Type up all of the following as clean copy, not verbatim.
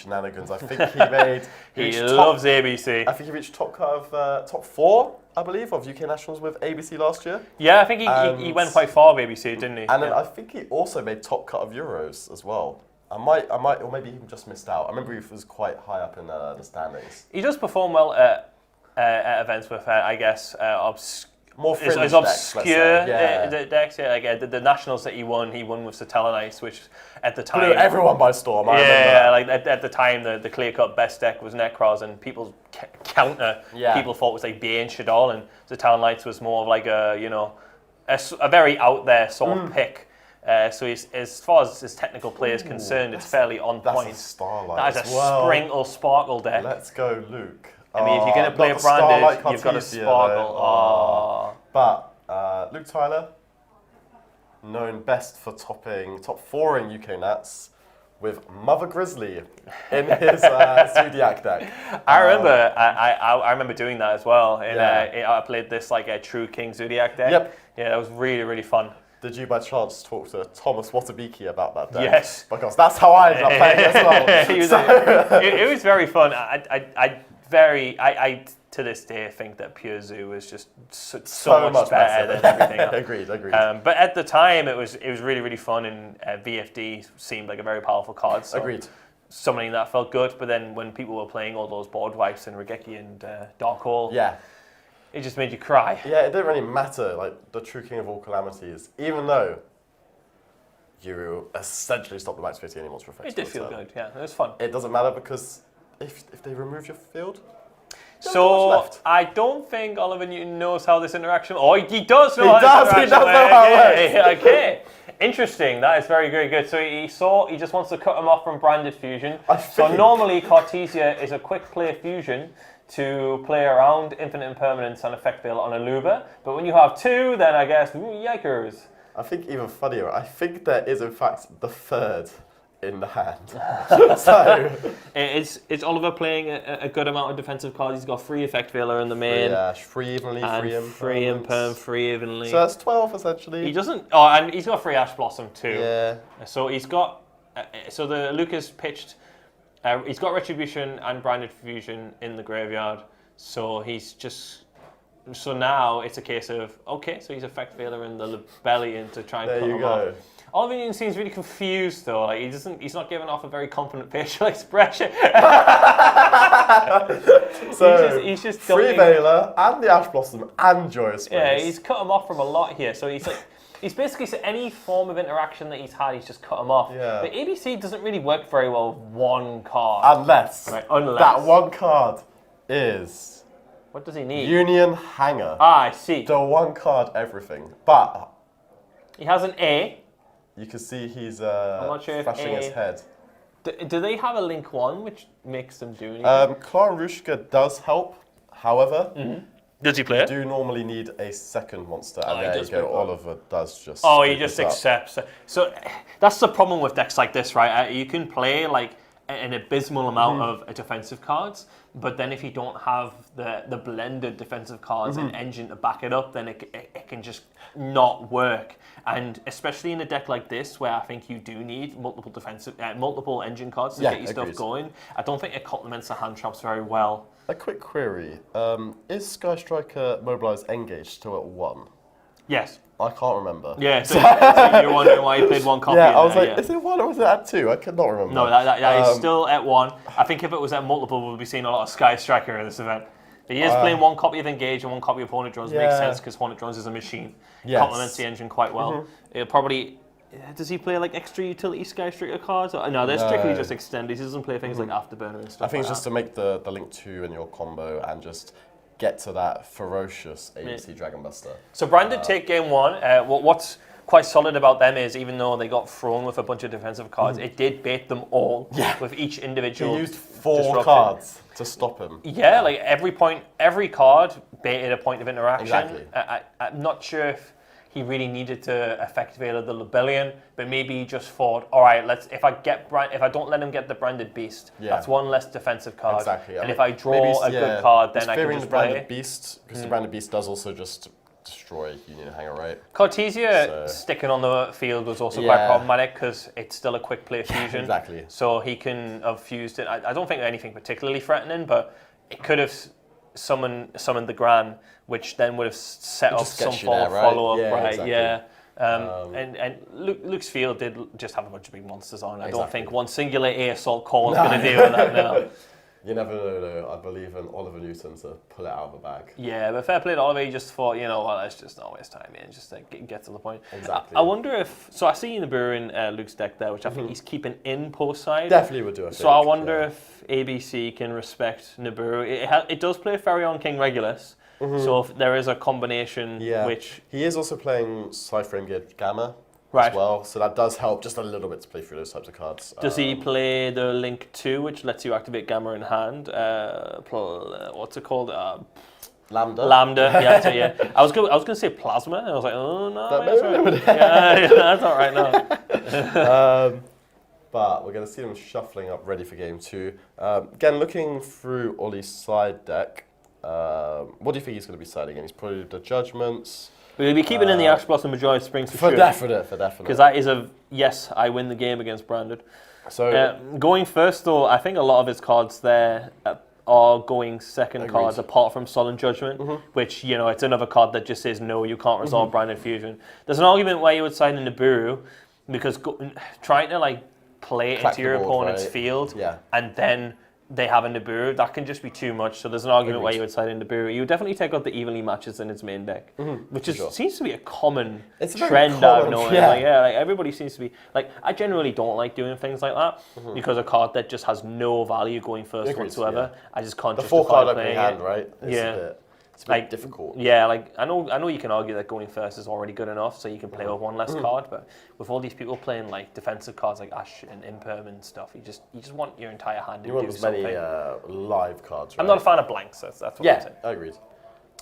shenanigans. I think he made... He loves ABC. I think he reached top 4, I believe, of UK nationals with ABC last year. Yeah, I think he went quite far with ABC, didn't he? And then I think he also made top cut of Euros as well. I might, or maybe he just missed out. I remember he was quite high up in the standings. He does perform well at events with, I guess, more fringe it's decks, obscure the decks. Yeah, like the nationals that he won with Satellite, which at the time blew everyone by storm. I remember. Yeah, like at the time the clear-cut best deck was Necros, and people's counter people thought was like Bane Shadol, and Satellite was more of like a very out there sort of pick. So as far as his technical play is concerned, it's fairly on point. That's a Starlight. That is a Sprinkle Sparkle deck. Let's go, Luke. I mean, if you're going to play a branded, you've got a Sparkle. But Luke Tyler, known best for top 4 in UK Nats with Mother Grizzly in his Zodiac deck. I remember, I remember doing that as well. I played this like a True King Zodiac deck. Yep. Yeah, that was really, really fun. Did you by chance talk to Thomas Watabiki about that deck? Yes. Because that's how I ended up playing it as well. It was very fun. I to this day think that Pure Zoo is just so much better than everything else. Agreed. But at the time, it was really, really fun, and VFD seemed like a very powerful card. So Agreed. Summoning that felt good, but then when people were playing all those board wipes and Regeki and Dark Hole, it just made you cry. Yeah, it didn't really matter, like the True King of all calamities, even though you essentially stopped the max 50 any monster effects. It did feel good, yeah, it was fun. It doesn't matter because if they remove your field, so I don't think Oliver Newton knows how this interaction. Oh, he does know. He does know how it works. Okay, interesting. That is very, very good. So he just wants to cut him off from branded fusion. So normally Cartesia is a quick play fusion to play around Infinite Impermanence and Effect Veil on a Luba. But when you have 2, then I guess yikers. I think even funnier. I think there is in fact the 3rd in the hand. So it's Oliver playing a good amount of defensive cards. He's got 3 Effect Veiler in the main. Yeah, 3 evenly, 3 imperm, 3 evenly. So that's 12 essentially. He doesn't. Oh, and he's got 3 Ash Blossom too. Yeah. So he's got. So the Lucas pitched. He's got Retribution and Branded Fusion in the graveyard. So he's just. So now it's a case of okay. So he's Effect Veiler in the Lebellion to try and cut him off. Oliver Newton seems really confused though. Like he's not giving off a very confident facial expression. So he's just Free Veiler and the Ash Blossom and Joyous Space. Yeah, he's cut him off from a lot here. So he's basically said any form of interaction that he's had, he's just cut him off. Yeah. But ABC doesn't really work very well with one card. Unless that one card is. What does he need? Union Hanger. Ah, I see. The one card everything, but he has an A. You can see he's I'm not sure flashing his head. Do they have a Link 1 which makes them do anything? Klarushka does help, however. Does he play it? You do normally need a second monster, and there you go. Oliver does just. Oh, he just accepts it. So that's the problem with decks like this, right? You can play like an abysmal amount of defensive cards, but then if you don't have the blended defensive cards and engine to back it up, then it can just not work. And especially in a deck like this, where I think you do need multiple engine cards to get your stuff going, I don't think it complements the hand traps very well. A quick query: is Sky Striker Mobilize engaged still at 1? Yes. I can't remember. Yeah, so you're wondering why you played 1 copy. Yeah, I was like, is it 1 or is it at 2? I cannot remember. No, that is still at 1. I think if it was at multiple, we'll be seeing a lot of Sky Striker in this event. He is playing 1 copy of Engage and 1 copy of Hornet Drones. Makes sense because Hornet Drones is a machine. Complements the engine quite well. It'll probably. Does he play like extra utility Sky Striker cards? No, they're strictly just extended. He doesn't play things like Afterburner and stuff. I think it's just to make the Link 2 in your combo and just get to that ferocious ABC Dragon Buster. So Branded take game 1. What's quite solid about them is even though they got thrown with a bunch of defensive cards, it did bait them all with each individual. He used 4 cards to stop him. Yeah, like every card baited a point of interaction. Exactly. I'm not sure if he really needed to Effect Veiler the Lebellion, but maybe he just thought, all right, if I don't let him get the Branded Beast, that's 1 less defensive card. Exactly. And if I draw a good card, then I can just the play. Branded Beast, because the Branded Beast does also just destroy Union Hanger, right? Cartesia sticking on the field was also quite problematic because it's still a quick play fusion. Exactly. So he can have fused it. I don't think anything particularly threatening, but it could have summoned the Gran, which then would have set up some form of follow-up, right? Exactly. Yeah. And Luke's field did just have a bunch of big monsters on. I don't think one singular air assault core is going to deal with that now. You never know, though. I believe in Oliver Newton to pull it out of the bag. Yeah, but fair play to Oliver. He just thought, let's just not waste time here and just get to the point. Exactly. I wonder if... So I see Nibiru in Luke's deck there, which I think he's keeping in post side. Definitely would do it. So I wonder if ABC can respect Nibiru. It does play Ferion King Regulus. So if there is a combination which... He is also playing Cyframe Geared Gamma as well, so that does help just a little bit to play through those types of cards. Does he play the Link 2, which lets you activate Gamma in hand? What's it called? Lambda. Yeah. I was going to say Plasma, and I was like, oh no, that's right. That's all right now. But we're going to see them shuffling up, ready for game 2. Again, looking through Ollie's side deck, what do you think he's going to be siding in? He's probably the Judgments. We'll be keeping in the Ash Blossom Majora's Springs for sure. Definite. Because that is yes, I win the game against Branded. So going first, though, I think a lot of his cards there are going second cards, apart from Solemn Judgment, which, it's another card that just says, no, you can't resolve Branded Fusion. There's an argument why you would side in Nibiru, because trying to, play Crack into your opponent's field, and then they have a Nibiru, that can just be too much. So there's an argument why you would side in Nibiru. You would definitely take out the evenly matches in its main deck, which seems to be a common trend I've noticed. Everybody seems to be I generally don't like doing things like that because a card that just has no value going first whatsoever. I just can't justify the 4-card playing opening hand, it. right? It's a bit difficult. Yeah, I know you can argue that going first is already good enough, so you can play with one less card. But with all these people playing defensive cards like Ash and Imperm and stuff, you just want your entire hand to do something. You want as many live cards. Right? I'm not a fan of blanks. That's what I'm saying. I agreed.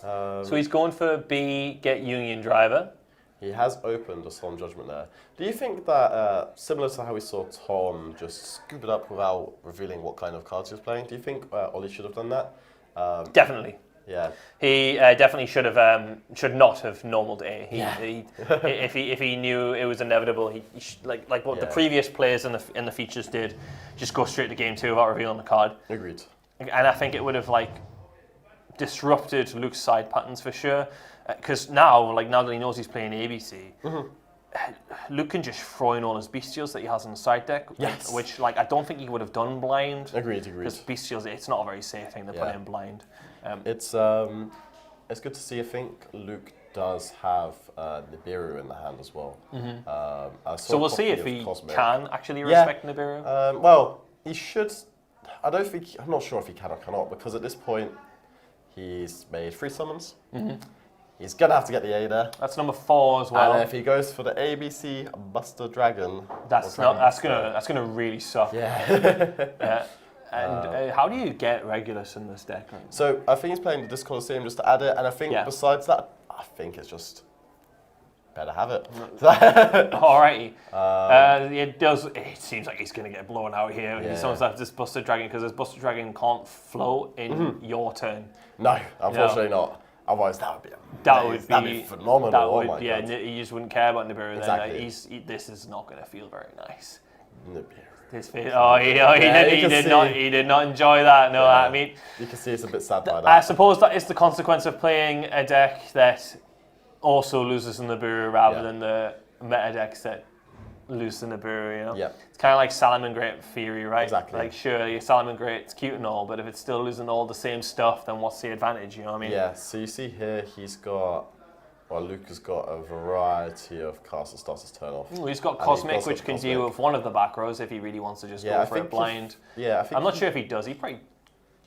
So he's going for B, get Union Driver. He has opened a Solemn Judgment there. Do you think that, similar to how we saw Tom just scoop it up without revealing what kind of cards he was playing, do you think Ollie should have done that? Definitely. Yeah. He definitely should not have normaled A. If he knew it was inevitable, he should, like what the previous players in the features did, just go straight to game 2 without revealing the card. Agreed. And I think it would have disrupted Luke's side patterns for sure. Because now that he knows he's playing ABC, Luke can just throw in all his bestials that he has in the side deck. Yes. Which I don't think he would have done blind. Agreed. Because bestials, it's not a very safe thing to put in blind. It's good to see. I think Luke does have Nibiru in the hand as well. So we'll see if he can actually respect Nibiru. Well, he should. I'm not sure if he can or cannot, because at this point he's made 3 summons. He's gonna have to get the A there. That's number 4 as well. And if he goes for the ABC Buster Dragon, that's gonna really suck. Yeah. And how do you get Regulus in this deck? So I think he's playing the Disc Coliseum just to add it, and I think besides that, I think it's just better have it. Alrighty. It seems like he's going to get blown out here. He someone's have this Buster Dragon because this Buster Dragon can't float in your turn. No, unfortunately not. Otherwise, that'd be phenomenal. He just wouldn't care about Nibiru. Exactly. This is not going to feel very nice. Nibiru. He did not enjoy that. No, I mean, you can see it's a bit sad by that. I suppose that is the consequence of playing a deck that also loses in Nibiru rather than the meta decks that lose in Nibiru. It's kind of like Salamangreat theory, right? Exactly. Sure, your Salamangreat it's cute and all, but if it's still losing all the same stuff, then what's the advantage? You know what I mean? Yeah. So you see here, Luke has got a variety of cast that starts his turn off. He's got Cosmic, which can deal with one of the back rows if he really wants to just go for it blind. I'm not sure if he does. He probably,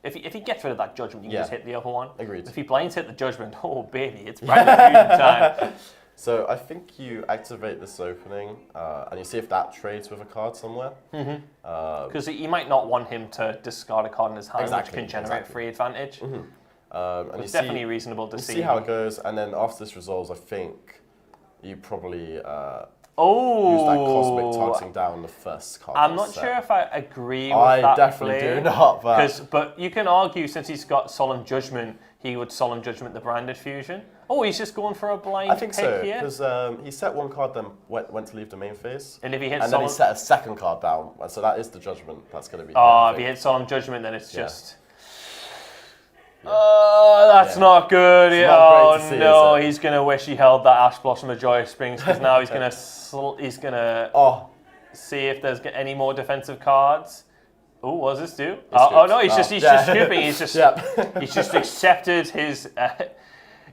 if he gets rid of that Judgment, he can just hit the other one. Agreed. If he blinds hit the Judgment, oh baby, it's Branded Fusion time. So I think you activate this opening, and you see if that trades with a card somewhere. Because you might not want him to discard a card in his hand, which can generate free advantage. And it's definitely reasonable to see. See how it goes, and then after this resolves, I think you probably use that Cosmic targeting down the first card. I'm not sure if I agree with that. I definitely do not. But you can argue, since he's got Solemn Judgment, he would Solemn Judgment the Branded Fusion. Oh, he's just going for a blind I think pick so, here. because he set one card, then went to leave the main phase. And if he hits and then he Solemn... set a second card down, so that is the judgment. That's going to be. Oh, I if he think. hits Solemn Judgment, then it's just... Oh, that's not good. It's not great to see, No, is it? he's going to wish he held that Ash Blossom of Joy Springs, because now he's going to Oh, see if there's any more defensive cards. Oh, what does this do? He Oh no, scoops. he's just scooping. Yep. He's just accepted his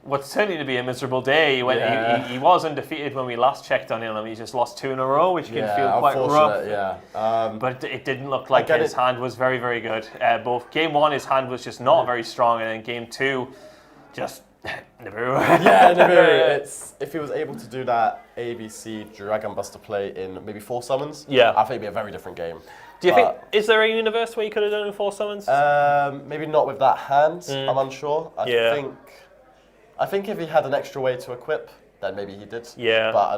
what's turning to be a miserable day. He was undefeated when we last checked on him. He's just lost 2 in a row, which can feel quite rough. Yeah. But it didn't look like Again, his hand was very, very good. Both game 1, his hand was just not very strong, and then game 2, just Nibiru. Yeah, Nibiru. It's if he was able to do that ABC Dragon Buster play in maybe 4 summons. Yeah. I think it'd be a very different game. Do you think, is there a universe where you could have done it in 4 summons? Maybe not with that hand. I'm unsure. I think if he had an extra way to equip, then maybe he did. Yeah. But